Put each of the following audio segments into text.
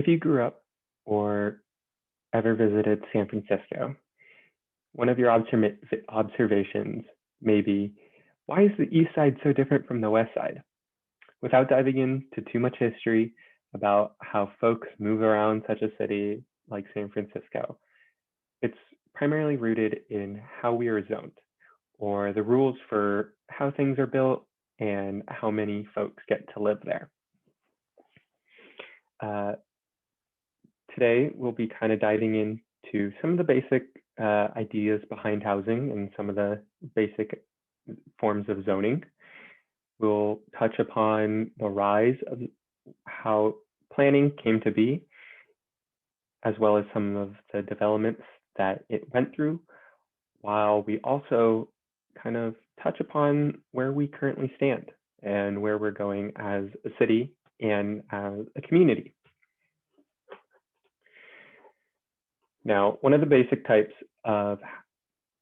If you grew up or ever visited San Francisco, one of your observations may be, why is the East Side so different from the West Side? Without diving into too much history about how folks move around such a city like San Francisco, it's primarily rooted in how we are zoned, or the rules for how things are built and how many folks get to live there. Today, we'll be kind of diving into some of the basic ideas behind housing and some of the basic forms of zoning. We'll touch upon the rise of how planning came to be, as well as some of the developments that it went through, while we also kind of touch upon where we currently stand and where we're going as a city and as a community. Now, one of the basic types of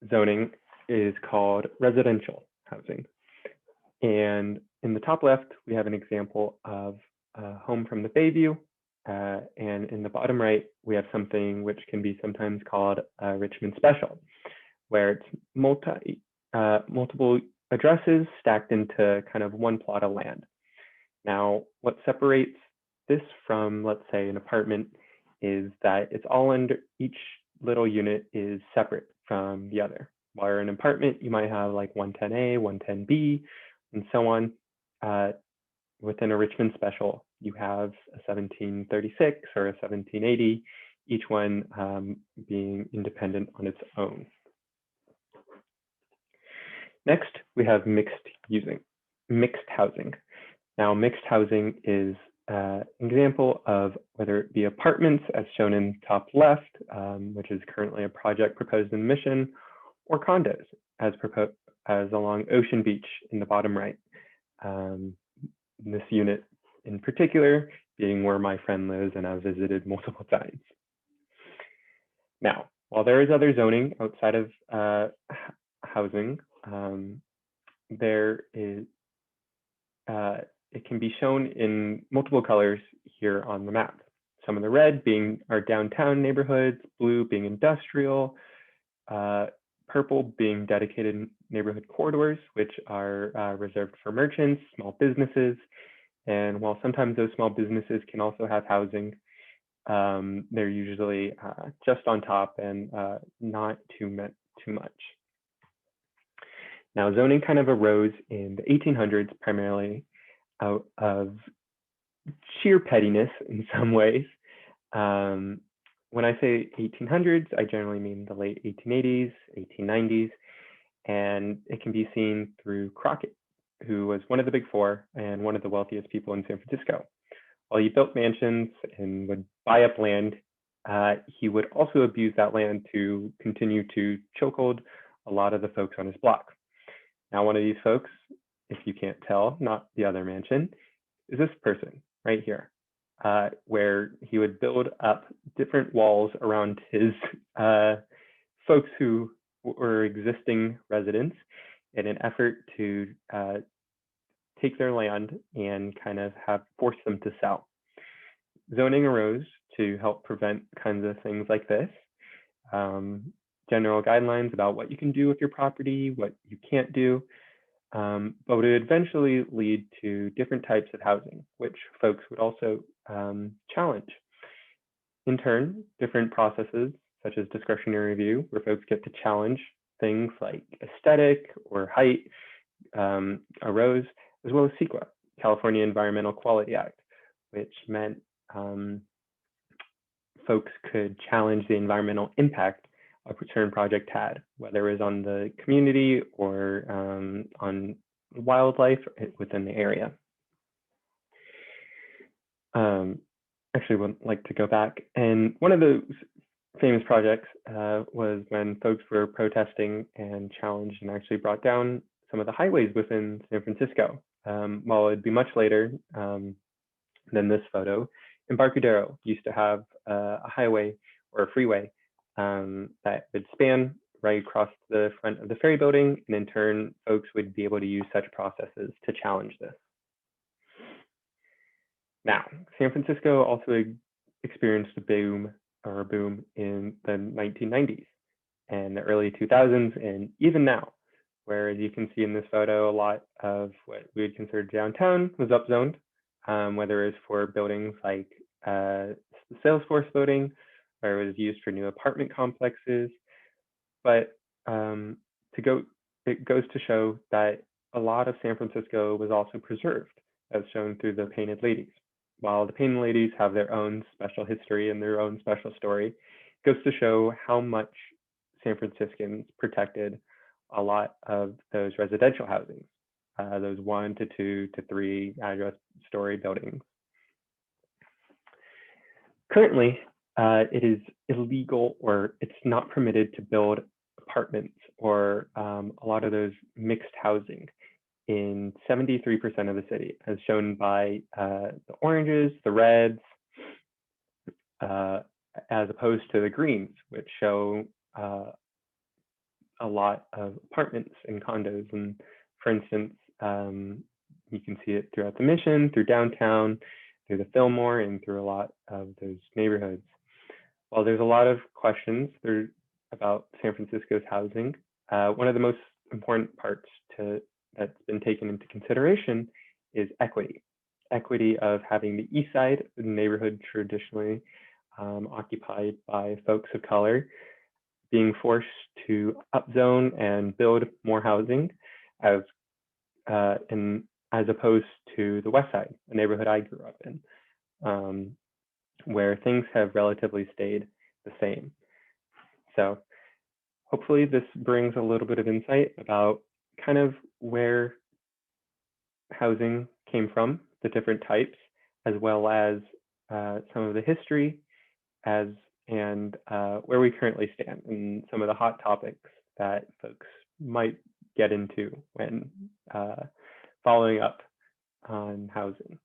zoning is called residential housing. And in the top left, we have an example of a home from the Bayview. And in the bottom right, we have something which can be sometimes called a Richmond special, where it's multiple addresses stacked into kind of one plot of land. Now, what separates this from, let's say, an apartment is that it's all under, each little unit is separate from the other. While in an apartment, you might have like 110A, 110B, and so on. Within a Richmond special, you have a 1736 or a 1780, each one being independent on its own. Next, we have mixed housing. Now, mixed housing is an example of whether it be apartments, as shown in top left, which is currently a project proposed in Mission, or condos, as along Ocean Beach in the bottom right. This unit in particular being where my friend lives and I've visited multiple times. Now, while there is other zoning outside of housing, there is, it can be shown in multiple colors here on the map. Some of the red being our downtown neighborhoods, blue being industrial, purple being dedicated neighborhood corridors, which are reserved for merchants, small businesses. And while sometimes those small businesses can also have housing, they're usually just on top and not too much. Now, zoning kind of arose in the 1800s, primarily out of sheer pettiness in some ways. When I say 1800s, I generally mean the late 1880s, 1890s, and it can be seen through Crockett, who was one of the big four and one of the wealthiest people in San Francisco. While he built mansions and would buy up land, he would also abuse that land to continue to chokehold a lot of the folks on his block. Now, one of these folks, if you can't tell, not the other mansion, is this person right here. Where he would build up different walls around his folks who were existing residents in an effort to take their land and kind of force them to sell. Zoning arose to help prevent kinds of things like this. General guidelines about what you can do with your property, what you can't do. But it would eventually lead to different types of housing, which folks would also challenge. In turn, different processes, such as discretionary review, where folks get to challenge things like aesthetic or height, arose, as well as CEQA, California Environmental Quality Act, which meant folks could challenge the environmental impact a certain project had, whether it was on the community or on wildlife within the area. Actually would like to go back. And one of those famous projects was when folks were protesting and challenged and actually brought down some of the highways within San Francisco. While it'd be much later than this photo, Embarcadero used to have a highway or a freeway that would span right across the front of the ferry building, and in turn, folks would be able to use such processes to challenge this. Now, San Francisco also experienced a boom in the 1990s and the early 2000s, and even now, where, as you can see in this photo, a lot of what we would consider downtown was upzoned, whether it's for buildings like the Salesforce building, or it was used for new apartment complexes. But it goes to show that a lot of San Francisco was also preserved, as shown through the Painted Ladies. While the Painted Ladies have their own special history and their own special story, it goes to show how much San Franciscans protected a lot of those residential housings, those 1 to 2 to 3 address story buildings. Currently, it is illegal, or it's not permitted to build apartments or a lot of those mixed housing in 73% of the city, as shown by the oranges, the reds, as opposed to the greens, which show a lot of apartments and condos. And for instance, you can see it throughout the Mission, through downtown, through the Fillmore, and through a lot of those neighborhoods. While there's a lot of questions about San Francisco's housing, one of the most important parts that's been taken into consideration is equity. Equity of having the east side, the neighborhood traditionally occupied by folks of color, being forced to upzone and build more housing, as opposed to the west side, a neighborhood I grew up in, where things have relatively stayed the same. So hopefully this brings a little bit of insight about kind of where housing came from, the different types, as well as some of the history and where we currently stand, and some of the hot topics that folks might get into when following up on housing.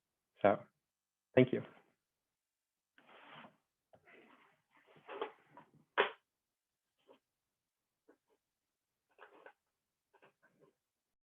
So thank you.